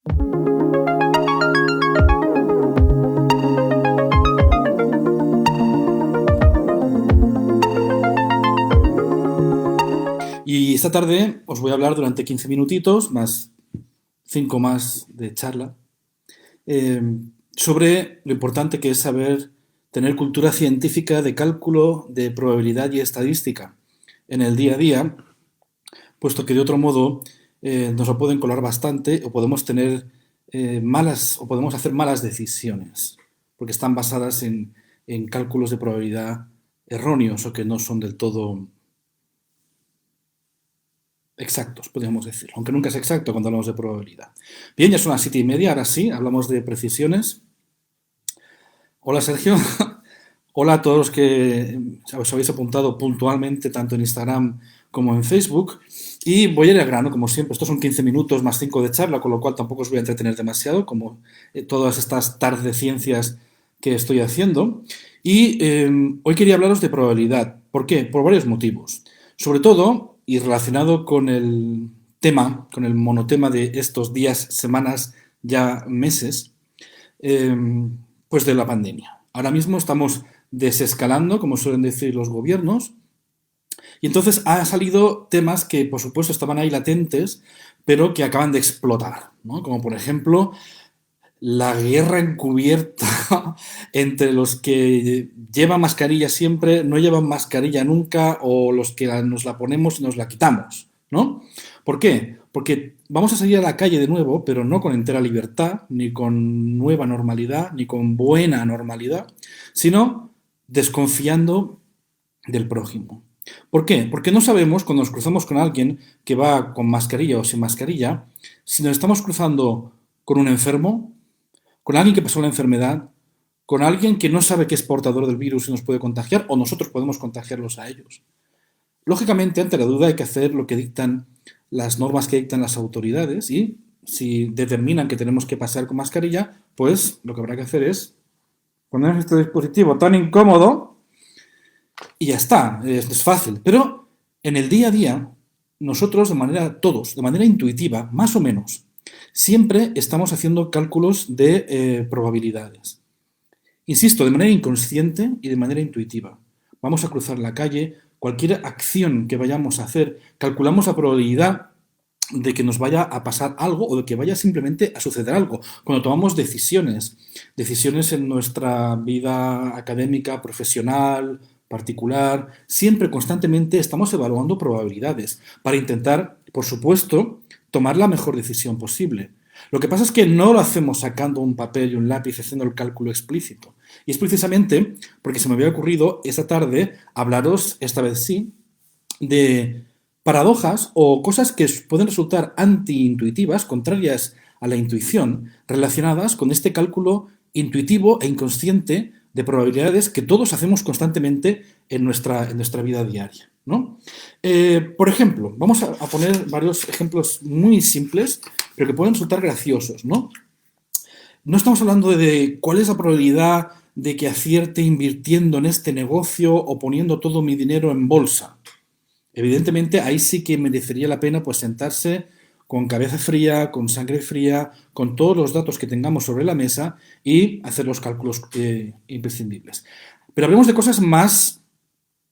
Y esta tarde os voy a hablar durante 15 minutitos, más 5 más de charla, eh, sobre lo importante que es saber tener cultura científica de cálculo, de probabilidad y estadística en el día a día, puesto que de otro modo nos lo pueden colar bastante o podemos tener malas o podemos hacer malas decisiones, porque están basadas en cálculos de probabilidad erróneos o que no son del todo exactos, podríamos decir, aunque nunca es exacto cuando hablamos de probabilidad. Bien, ya son las 7:30, ahora sí, hablamos de precisiones. Hola Sergio, hola a todos los que os habéis apuntado puntualmente tanto en Instagram como en Facebook. Y voy a ir al grano, como siempre. Estos son 15 minutos más 5 de charla, con lo cual tampoco os voy a entretener demasiado, como todas estas tardes de ciencias que estoy haciendo. Y hoy quería hablaros de probabilidad. ¿Por qué? Por varios motivos. Sobre todo, y relacionado con el tema, con el monotema de estos días, semanas, ya meses, eh, pues de la pandemia. Ahora mismo estamos desescalando, como suelen decir los gobiernos, y entonces han salido temas que, por supuesto, estaban ahí latentes, pero que acaban de explotar, ¿no? Como por ejemplo la guerra encubierta entre los que llevan mascarilla siempre, no llevan mascarilla nunca, o los que nos la ponemos y nos la quitamos, ¿no? ¿Por qué? Porque vamos a salir a la calle de nuevo, pero no con entera libertad, ni con nueva normalidad, ni con buena normalidad, sino desconfiando del prójimo. ¿Por qué? Porque no sabemos cuando nos cruzamos con alguien que va con mascarilla o sin mascarilla, si nos estamos cruzando con un enfermo, con alguien que pasó la enfermedad, con alguien que no sabe que es portador del virus y nos puede contagiar, o nosotros podemos contagiarlos a ellos. Lógicamente, ante la duda hay que hacer lo que dictan las normas que dictan las autoridades y si determinan que tenemos que pasar con mascarilla, pues lo que habrá que hacer es poner este dispositivo tan incómodo y ya está, es fácil. Pero en el día a día, nosotros todos, de manera intuitiva, más o menos, siempre estamos haciendo cálculos de probabilidades. Insisto, de manera inconsciente y de manera intuitiva. Vamos a cruzar la calle, cualquier acción que vayamos a hacer, calculamos la probabilidad de que nos vaya a pasar algo o de que vaya simplemente a suceder algo. Cuando tomamos decisiones en nuestra vida académica, profesional, particular, siempre constantemente estamos evaluando probabilidades para intentar, por supuesto, tomar la mejor decisión posible. Lo que pasa es que no lo hacemos sacando un papel y un lápiz haciendo el cálculo explícito. Y es precisamente porque se me había ocurrido esta tarde hablaros, esta vez sí, de paradojas o cosas que pueden resultar antiintuitivas, contrarias a la intuición, relacionadas con este cálculo intuitivo e inconsciente de probabilidades que todos hacemos constantemente en nuestra vida diaria, ¿no? Por ejemplo, vamos a poner varios ejemplos muy simples, pero que pueden resultar graciosos, ¿no? No estamos hablando de cuál es la probabilidad de que acierte invirtiendo en este negocio o poniendo todo mi dinero en bolsa. Evidentemente, ahí sí que merecería la pena pues sentarse con cabeza fría, con sangre fría, con todos los datos que tengamos sobre la mesa y hacer los cálculos imprescindibles. Pero hablemos de cosas más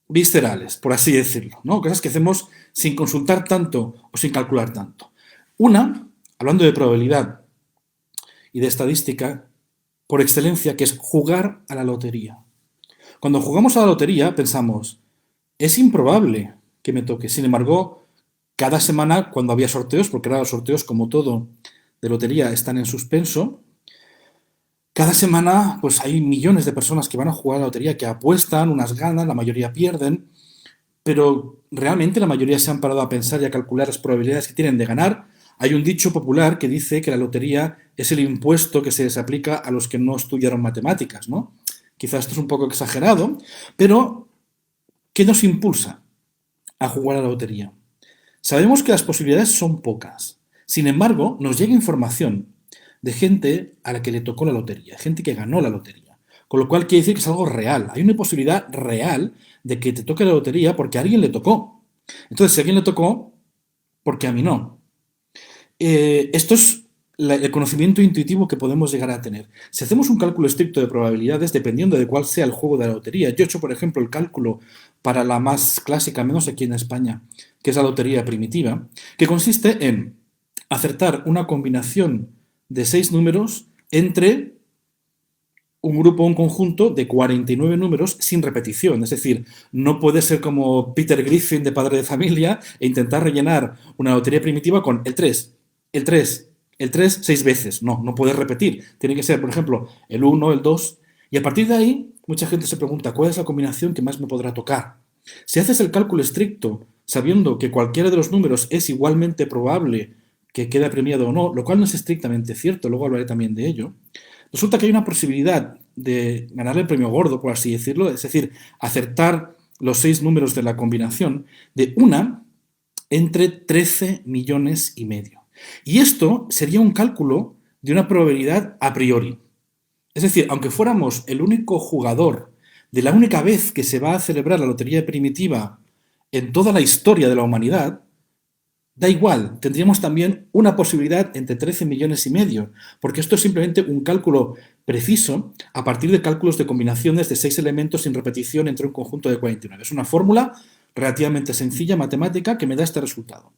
viscerales, por así decirlo, ¿no? Cosas que hacemos sin consultar tanto o sin calcular tanto. Una, hablando de probabilidad y de estadística, por excelencia, que es jugar a la lotería. Cuando jugamos a la lotería pensamos, es improbable que me toque. Sin embargo, cada semana cuando había sorteos, porque ahora los sorteos, como todo de lotería, están en suspenso, cada semana pues hay millones de personas que van a jugar a la lotería, que apuestan, unas ganan, la mayoría pierden, pero realmente la mayoría se han parado a pensar y a calcular las probabilidades que tienen de ganar. Hay un dicho popular que dice que la lotería es el impuesto que se les aplica a los que no estudiaron matemáticas, ¿no? Quizás esto es un poco exagerado, pero ¿qué nos impulsa a jugar a la lotería? Sabemos que las posibilidades son pocas. Sin embargo, nos llega información de gente a la que le tocó la lotería, gente que ganó la lotería. Con lo cual quiere decir que es algo real. Hay una posibilidad real de que te toque la lotería porque a alguien le tocó. Entonces, si a alguien le tocó, ¿por qué a mí no? Esto es el conocimiento intuitivo que podemos llegar a tener. Si hacemos un cálculo estricto de probabilidades, dependiendo de cuál sea el juego de la lotería, yo he hecho, por ejemplo, el cálculo para la más clásica, menos aquí en España, que es la lotería primitiva, que consiste en acertar una combinación de 6 números entre un grupo, un conjunto de 49 números sin repetición. Es decir, no puede ser como Peter Griffin de Padre de Familia e intentar rellenar una lotería primitiva con el 3, el 3, el 3 6 veces. No, no puedes repetir. Tiene que ser, por ejemplo, el 1, el 2. Y a partir de ahí, mucha gente se pregunta, ¿cuál es la combinación que más me podrá tocar? Si haces el cálculo estricto, sabiendo que cualquiera de los números es igualmente probable que quede premiado o no, lo cual no es estrictamente cierto, luego hablaré también de ello, resulta que hay una posibilidad de ganar el premio gordo, por así decirlo, es decir, acertar los 6 números de la combinación de una entre 13 millones y medio. Y esto sería un cálculo de una probabilidad a priori. Es decir, aunque fuéramos el único jugador de la única vez que se va a celebrar la lotería primitiva en toda la historia de la humanidad, da igual, tendríamos también una posibilidad entre 13 millones y medio, porque esto es simplemente un cálculo preciso a partir de cálculos de combinaciones de 6 elementos sin repetición entre un conjunto de 49. Es una fórmula relativamente sencilla, matemática, que me da este resultado.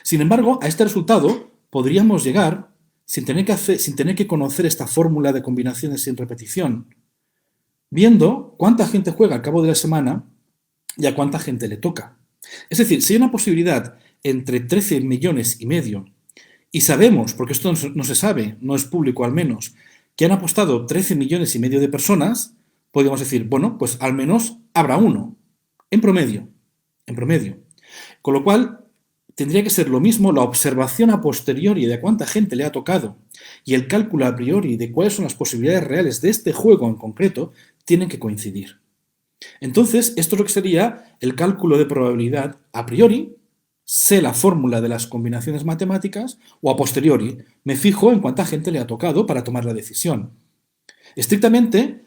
Sin embargo, a este resultado podríamos llegar sin tener que conocer esta fórmula de combinaciones sin repetición, viendo cuánta gente juega al cabo de la semana y a cuánta gente le toca. Es decir, si hay una posibilidad entre 13 millones y medio y sabemos, porque esto no se sabe, no es público al menos, que han apostado 13 millones y medio de personas, podemos decir, bueno, pues al menos habrá uno, en promedio, en promedio. Con lo cual, tendría que ser lo mismo la observación a posteriori de cuánta gente le ha tocado y el cálculo a priori de cuáles son las posibilidades reales de este juego en concreto, tienen que coincidir. Entonces, esto es lo que sería el cálculo de probabilidad a priori, sé la fórmula de las combinaciones matemáticas, o a posteriori, me fijo en cuánta gente le ha tocado para tomar la decisión. Estrictamente,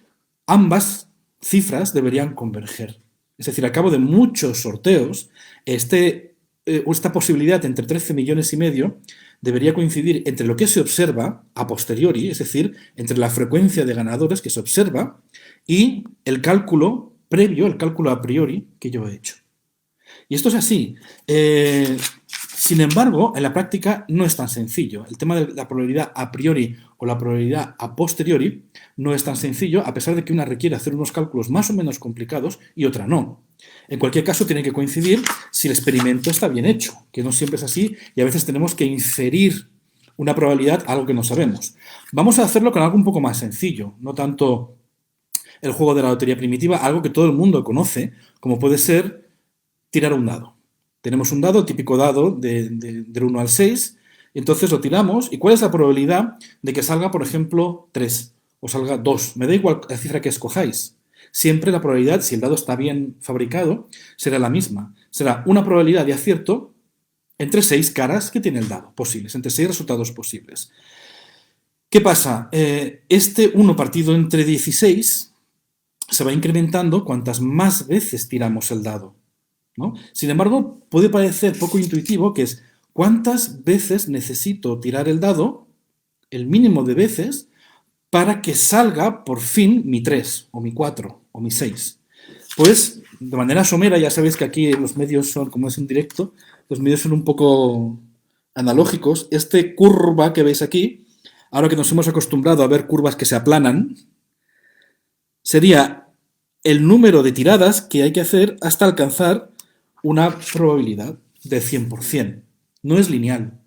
ambas cifras deberían converger. Es decir, al cabo de muchos sorteos, esta posibilidad entre 13 millones y medio debería coincidir entre lo que se observa a posteriori, es decir, entre la frecuencia de ganadores que se observa y el cálculo previo, el cálculo a priori que yo he hecho. Y esto es así. Sin embargo, en la práctica no es tan sencillo. El tema de la probabilidad a priori o la probabilidad a posteriori no es tan sencillo, a pesar de que una requiere hacer unos cálculos más o menos complicados y otra no. En cualquier caso, tiene que coincidir si el experimento está bien hecho, que no siempre es así y a veces tenemos que inferir una probabilidad a algo que no sabemos. Vamos a hacerlo con algo un poco más sencillo, no tanto el juego de la lotería primitiva, algo que todo el mundo conoce, como puede ser tirar un dado. Tenemos un dado, típico dado del 1 al 6, y entonces lo tiramos. ¿Y cuál es la probabilidad de que salga, por ejemplo, 3 o salga 2? Me da igual la cifra que escojáis. Siempre la probabilidad, si el dado está bien fabricado, será la misma. Será una probabilidad de acierto entre 6 caras que tiene el dado posibles, entre 6 resultados posibles. ¿Qué pasa? Este 1 partido entre 16 se va incrementando cuantas más veces tiramos el dado, ¿no? Sin embargo, puede parecer poco intuitivo, que es cuántas veces necesito tirar el dado, el mínimo de veces, para que salga por fin mi 3, o mi 4, o mi 6. Pues, de manera somera, ya sabéis que aquí los medios son, como es en directo, los medios son un poco analógicos. Este curva que veis aquí, ahora que nos hemos acostumbrado a ver curvas que se aplanan, sería el número de tiradas que hay que hacer hasta alcanzar una probabilidad de 100%. No es lineal,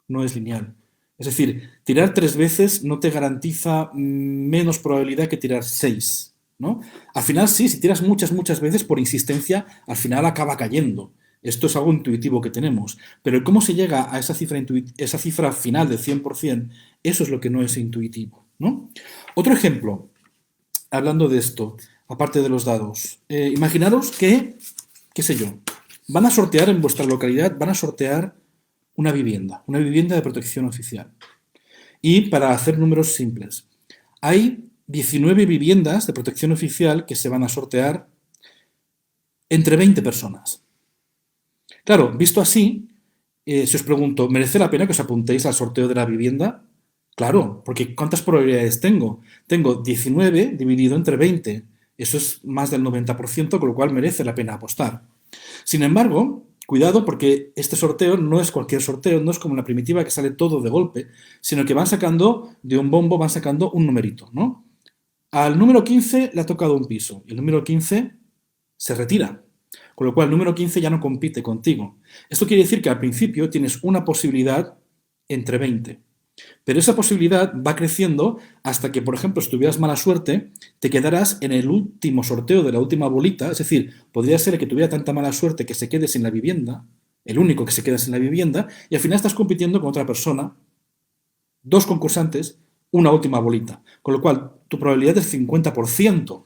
no es lineal. Es decir, tirar 3 veces no te garantiza menos probabilidad que tirar 6, ¿no? Al final sí, si tiras muchas veces por insistencia, al final acaba cayendo. Esto es algo intuitivo que tenemos. Pero cómo se llega a esa cifra final de 100%, eso es lo que no es intuitivo, ¿no? Otro ejemplo, hablando de esto, aparte de los dados. Imaginaros que, qué sé yo, van a sortear en vuestra localidad, van a sortear una vivienda de protección oficial. Y para hacer números simples, hay 19 viviendas de protección oficial que se van a sortear entre 20 personas. Claro, visto así, si os pregunto, ¿merece la pena que os apuntéis al sorteo de la vivienda? Claro, porque ¿cuántas probabilidades tengo? Tengo 19 dividido entre 20. Eso es más del 90%, con lo cual merece la pena apostar. Sin embargo, cuidado porque este sorteo no es cualquier sorteo, no es como la primitiva que sale todo de golpe, sino que van sacando de un bombo, van sacando un numerito, ¿no? Al número 15 le ha tocado un piso y el número 15 se retira. Con lo cual el número 15 ya no compite contigo. Esto quiere decir que al principio tienes una posibilidad entre 20. Pero esa posibilidad va creciendo hasta que, por ejemplo, si tuvieras mala suerte, te quedarás en el último sorteo de la última bolita. Es decir, podría ser que tuviera tanta mala suerte que se quede sin la vivienda, el único que se queda sin la vivienda, y al final estás compitiendo con otra persona, dos concursantes, una última bolita. Con lo cual, tu probabilidad es 50%.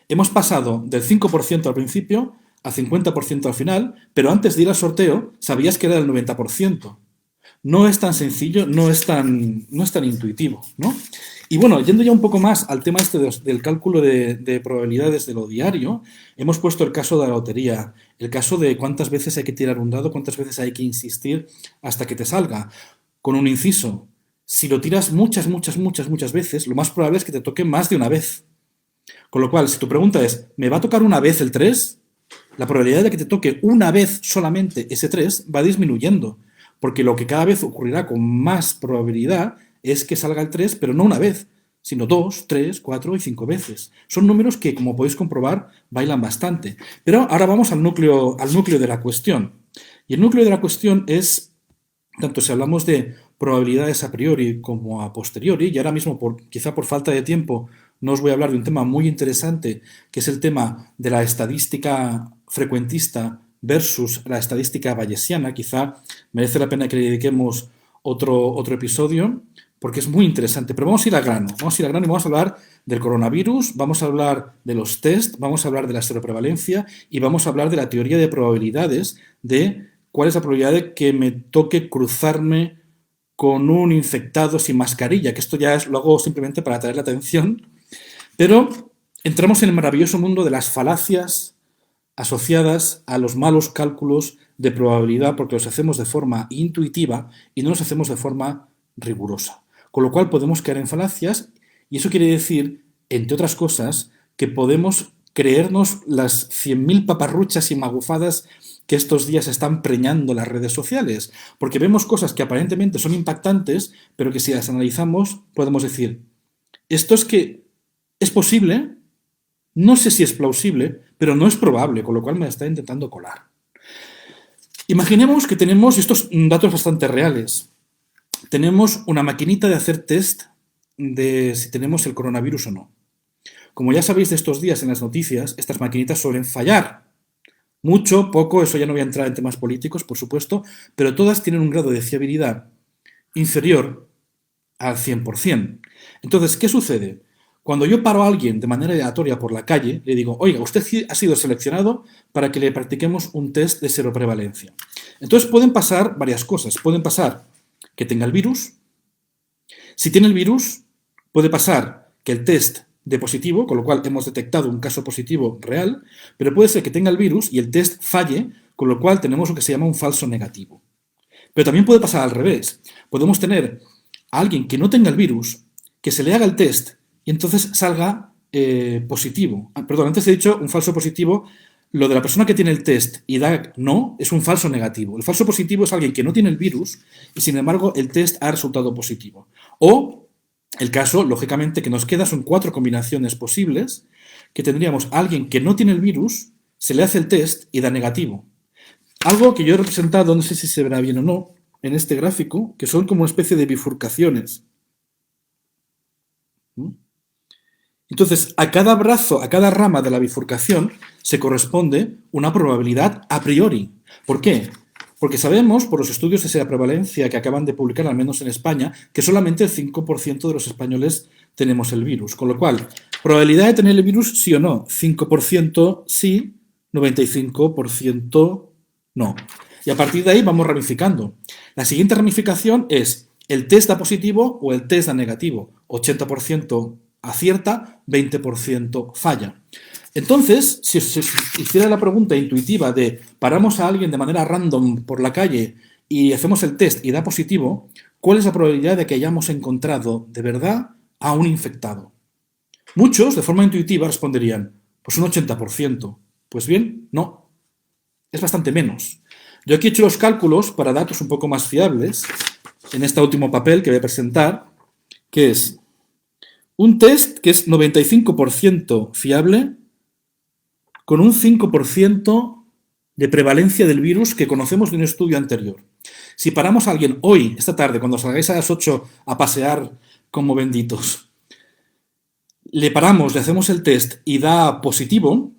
Hemos pasado del 5% al principio a 50% al final, pero antes de ir al sorteo sabías que era del 90%. No es tan sencillo, no es tan intuitivo, ¿no? Y bueno, yendo ya un poco más al tema este del cálculo de probabilidades de lo diario, hemos puesto el caso de la lotería, el caso de cuántas veces hay que tirar un dado, cuántas veces hay que insistir hasta que te salga. Con un inciso, si lo tiras muchas veces, lo más probable es que te toque más de una vez. Con lo cual, si tu pregunta es, ¿me va a tocar una vez el 3? La probabilidad de que te toque una vez solamente ese 3 va disminuyendo, porque lo que cada vez ocurrirá con más probabilidad es que salga el 3, pero no una vez, sino 2, 3, 4 y 5 veces. Son números que, como podéis comprobar, bailan bastante. Pero ahora vamos al núcleo de la cuestión. Y el núcleo de la cuestión es, tanto si hablamos de probabilidades a priori como a posteriori, y ahora mismo, quizá por falta de tiempo, no os voy a hablar de un tema muy interesante, que es el tema de la estadística frecuentista versus la estadística bayesiana. Quizá merece la pena que le dediquemos otro episodio, porque es muy interesante. Pero vamos a ir al grano. Vamos a ir al grano y vamos a hablar del coronavirus, vamos a hablar de los test, vamos a hablar de la seroprevalencia y vamos a hablar de la teoría de probabilidades, de cuál es la probabilidad de que me toque cruzarme con un infectado sin mascarilla, que esto ya lo hago simplemente para atraer la atención. Pero entramos en el maravilloso mundo de las falacias asociadas a los malos cálculos de probabilidad, porque los hacemos de forma intuitiva y no los hacemos de forma rigurosa. Con lo cual podemos caer en falacias y eso quiere decir, entre otras cosas, que podemos creernos las 100.000 paparruchas y magufadas que estos días están preñando las redes sociales, porque vemos cosas que aparentemente son impactantes, pero que si las analizamos podemos decir, esto es que es posible, no sé si es plausible, pero no es probable, con lo cual me la está intentando colar. Imaginemos que tenemos estos datos bastante reales. Tenemos una maquinita de hacer test de si tenemos el coronavirus o no. Como ya sabéis de estos días en las noticias, estas maquinitas suelen fallar. Mucho, poco, eso ya no voy a entrar en temas políticos, por supuesto, pero todas tienen un grado de fiabilidad inferior al 100%. Entonces, ¿qué sucede? Cuando yo paro a alguien de manera aleatoria por la calle, le digo, oiga, usted ha sido seleccionado para que le practiquemos un test de seroprevalencia. Entonces pueden pasar varias cosas. Pueden pasar que tenga el virus. Si tiene el virus, puede pasar que el test dé positivo, con lo cual hemos detectado un caso positivo real, pero puede ser que tenga el virus y el test falle, con lo cual tenemos lo que se llama un falso negativo. Pero también puede pasar al revés. Podemos tener a alguien que no tenga el virus, que se le haga el test y entonces salga positivo. Perdón, antes he dicho un falso positivo. Lo de la persona que tiene el test y da no es un falso negativo. El falso positivo es alguien que no tiene el virus y sin embargo el test ha resultado positivo. O el caso, lógicamente, que nos queda son 4 combinaciones posibles, que tendríamos a alguien que no tiene el virus, se le hace el test y da negativo. Algo que yo he representado, no sé si se verá bien o no, en este gráfico, que son como una especie de bifurcaciones. Entonces, a cada brazo, a cada rama de la bifurcación, se corresponde una probabilidad a priori. ¿Por qué? Porque sabemos, por los estudios de seroprevalencia que acaban de publicar, al menos en España, que solamente el 5% de los españoles tenemos el virus. Con lo cual, probabilidad de tener el virus, sí o no. 5% sí, 95% no. Y a partir de ahí vamos ramificando. La siguiente ramificación es el test da positivo o el test da negativo. 80% acierta, 20% falla. Entonces, si se hiciera la pregunta intuitiva de paramos a alguien de manera random por la calle y hacemos el test y da positivo, ¿cuál es la probabilidad de que hayamos encontrado de verdad a un infectado? Muchos, de forma intuitiva, responderían, pues un 80%. Pues bien, no, es bastante menos. Yo aquí he hecho los cálculos para datos un poco más fiables en este último papel que voy a presentar, que es un test que es 95% fiable con un 5% de prevalencia del virus que conocemos de un estudio anterior. Si paramos a alguien hoy, esta tarde, cuando salgáis a las 8 a pasear como benditos, le paramos, le hacemos el test y da positivo,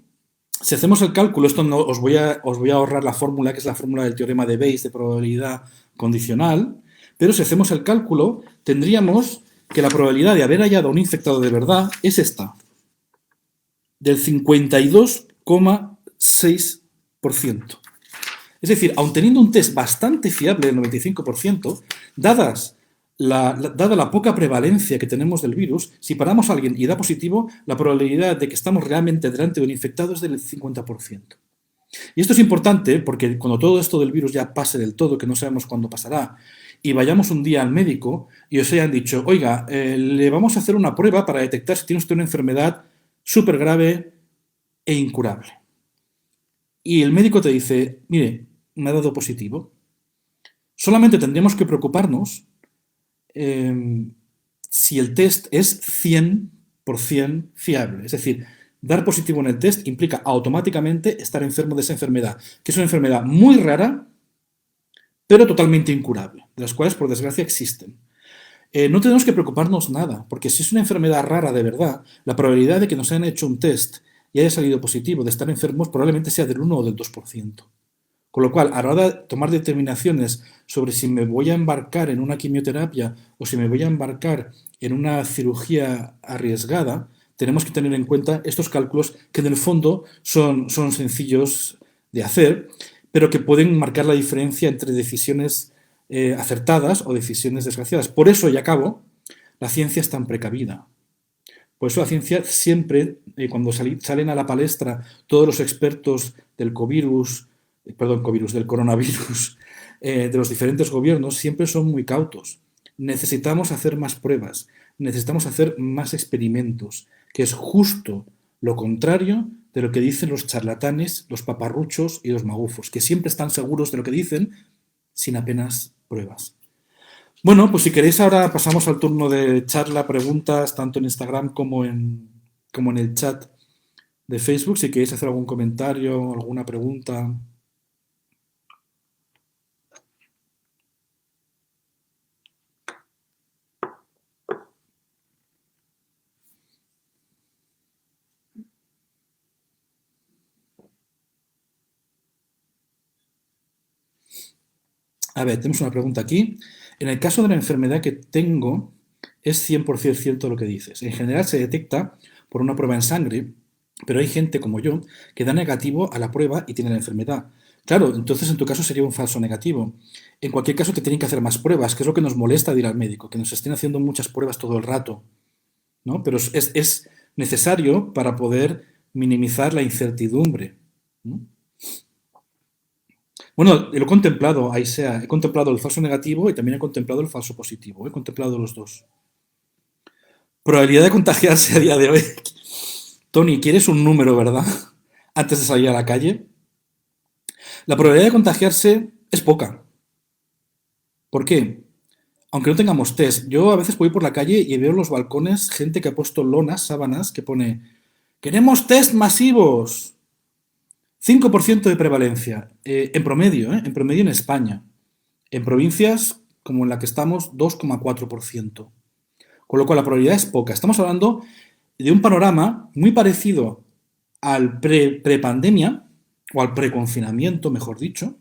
si hacemos el cálculo, esto no, os voy a ahorrar la fórmula, que es la fórmula del teorema de Bayes de probabilidad condicional, pero si hacemos el cálculo, tendríamos que la probabilidad de haber hallado a un infectado de verdad es esta, del 52,6%. Es decir, aun teniendo un test bastante fiable del 95%, dada la poca prevalencia que tenemos del virus, si paramos a alguien y da positivo, la probabilidad de que estamos realmente delante de un infectado es del 50%. Y esto es importante porque cuando todo esto del virus ya pase del todo, que no sabemos cuándo pasará, y vayamos un día al médico y os hayan dicho, oiga, le vamos a hacer una prueba para detectar si tiene usted una enfermedad súper grave e incurable. Y el médico te dice, mire, me ha dado positivo. Solamente tendríamos que preocuparnos si el test es 100% fiable. Es decir, dar positivo en el test implica automáticamente estar enfermo de esa enfermedad, que es una enfermedad muy rara, pero totalmente incurable, de las cuales, por desgracia, existen. No tenemos que preocuparnos nada, porque si es una enfermedad rara de verdad, la probabilidad de que nos hayan hecho un test y haya salido positivo de estar enfermos probablemente sea del 1 o del 2%. Con lo cual, a la hora de tomar determinaciones sobre si me voy a embarcar en una quimioterapia o si me voy a embarcar en una cirugía arriesgada, tenemos que tener en cuenta estos cálculos que en el fondo son sencillos de hacer, pero que pueden marcar la diferencia entre decisiones acertadas o decisiones desgraciadas. Por eso, y acabo, la ciencia es tan precavida. Por eso la ciencia siempre, cuando salen a la palestra todos los expertos del del coronavirus, de los diferentes gobiernos, siempre son muy cautos. Necesitamos hacer más pruebas, necesitamos hacer más experimentos, que es justo lo contrario de lo que dicen los charlatanes, los paparruchos y los magufos, que siempre están seguros de lo que dicen sin apenas pruebas. Bueno, pues si queréis ahora pasamos al turno de charla, preguntas, tanto en Instagram como en el chat de Facebook, si queréis hacer algún comentario, alguna pregunta. A ver, tenemos una pregunta aquí. En el caso de la enfermedad que tengo, es 100% cierto lo que dices. En general se detecta por una prueba en sangre, pero hay gente como yo que da negativo a la prueba y tiene la enfermedad. Claro, entonces en tu caso sería un falso negativo. En cualquier caso que tienen que hacer más pruebas, que es lo que nos molesta de ir al médico, que nos estén haciendo muchas pruebas todo el rato, ¿no? Pero es necesario para poder minimizar la incertidumbre, ¿no? Bueno, lo he contemplado, ahí sea, he contemplado el falso negativo y también he contemplado el falso positivo, he contemplado los dos. Probabilidad de contagiarse a día de hoy. Tony, ¿quieres un número, verdad? Antes de salir a la calle. La probabilidad de contagiarse es poca. ¿Por qué? Aunque no tengamos test, yo a veces voy por la calle y veo en los balcones gente que ha puesto lonas, sábanas, que pone, queremos test masivos. 5% de prevalencia, en promedio en España. En provincias como en la que estamos, 2,4%. Con lo cual la probabilidad es poca. Estamos hablando de un panorama muy parecido al pre-pandemia, o al preconfinamiento, mejor dicho,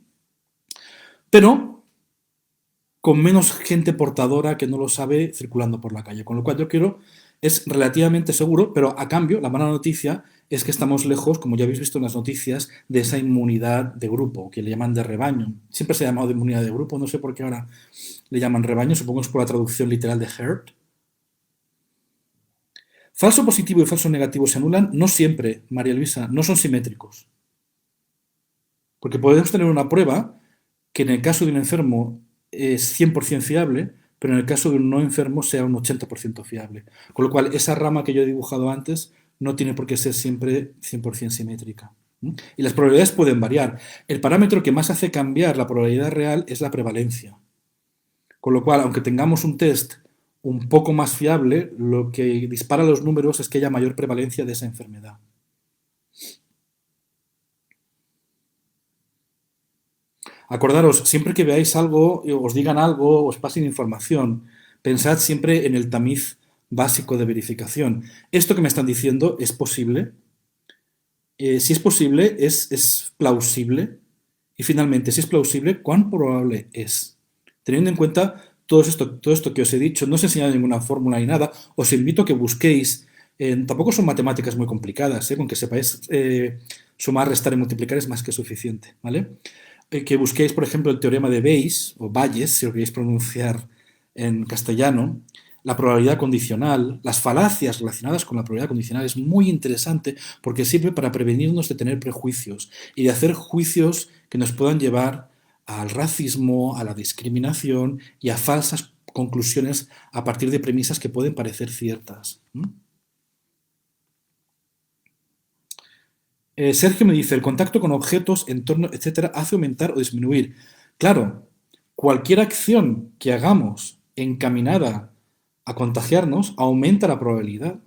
pero con menos gente portadora que no lo sabe circulando por la calle. Con lo cual yo quiero, es relativamente seguro, pero a cambio la mala noticia es que estamos lejos, como ya habéis visto en las noticias, de esa inmunidad de grupo, que le llaman de rebaño. Siempre se ha llamado de inmunidad de grupo, no sé por qué ahora le llaman rebaño, supongo que es por la traducción literal de herd. Falso positivo y falso negativo se anulan, no siempre, María Luisa, no son simétricos. Porque podemos tener una prueba que en el caso de un enfermo es 100% fiable, pero en el caso de un no enfermo sea un 80% fiable. Con lo cual, esa rama que yo he dibujado antes no tiene por qué ser siempre 100% simétrica. ¿Mm? Y las probabilidades pueden variar. El parámetro que más hace cambiar la probabilidad real es la prevalencia. Con lo cual, aunque tengamos un test un poco más fiable, lo que dispara los números es que haya mayor prevalencia de esa enfermedad. Acordaros, siempre que veáis algo, os digan algo, os pasen información, pensad siempre en el tamiz básico de verificación. ¿Esto que me están diciendo es posible? Si es posible, es plausible. Y finalmente, si es plausible, ¿cuán probable es? Teniendo en cuenta todo esto que os he dicho, no os he enseñado ninguna fórmula ni nada, os invito a que busquéis, tampoco son matemáticas muy complicadas, con que sepáis sumar, restar y multiplicar es más que suficiente, ¿vale? Que busquéis, por ejemplo, el teorema de Bayes, o Bayes, si lo queréis pronunciar en castellano, la probabilidad condicional, las falacias relacionadas con la probabilidad condicional es muy interesante porque sirve para prevenirnos de tener prejuicios y de hacer juicios que nos puedan llevar al racismo, a la discriminación y a falsas conclusiones a partir de premisas que pueden parecer ciertas. Sergio me dice, el contacto con objetos, entorno, etcétera, hace aumentar o disminuir. Claro, cualquier acción que hagamos encaminada a contagiarnos aumenta la probabilidad.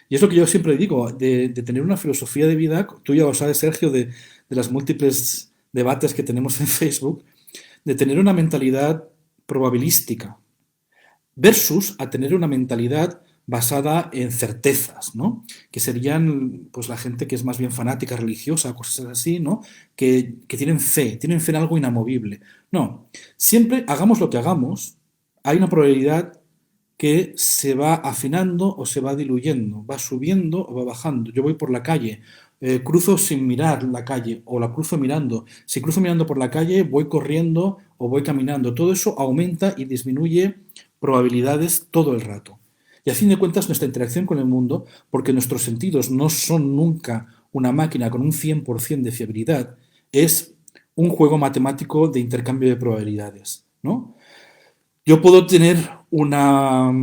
Y es lo que yo siempre digo, de tener una filosofía de vida, tú ya lo sabes, Sergio, de las múltiples debates que tenemos en Facebook, de tener una mentalidad probabilística versus a tener una mentalidad basada en certezas, ¿no? Que serían pues la gente que es más bien fanática religiosa, cosas así, ¿no? Que tienen fe en algo inamovible. No, siempre hagamos lo que hagamos, hay una probabilidad que se va afinando o se va diluyendo, va subiendo o va bajando. Yo voy por la calle, cruzo sin mirar la calle o la cruzo mirando. Si cruzo mirando por la calle, voy corriendo o voy caminando. Todo eso aumenta y disminuye probabilidades todo el rato. Y a fin de cuentas, nuestra interacción con el mundo, porque nuestros sentidos no son nunca una máquina con un 100% de fiabilidad, es un juego matemático de intercambio de probabilidades, ¿no? Yo puedo tener una...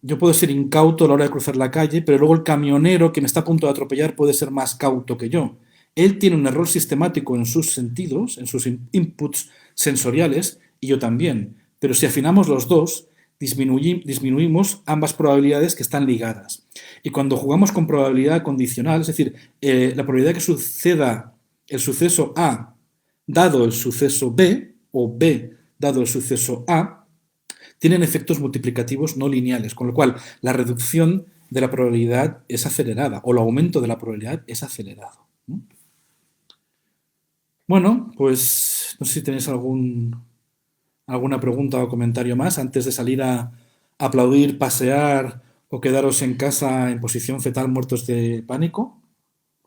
Yo puedo ser incauto a la hora de cruzar la calle, pero luego el camionero que me está a punto de atropellar puede ser más cauto que yo. Él tiene un error sistemático en sus sentidos, en sus inputs sensoriales, y yo también. Pero si afinamos los dos, disminuimos ambas probabilidades que están ligadas. Y cuando jugamos con probabilidad condicional, es decir, la probabilidad que suceda el suceso A dado el suceso B, o B dado el suceso A, tienen efectos multiplicativos no lineales, con lo cual la reducción de la probabilidad es acelerada o el aumento de la probabilidad es acelerado. Bueno, pues no sé si tenéis alguna pregunta o comentario más antes de salir a aplaudir, pasear o quedaros en casa en posición fetal muertos de pánico.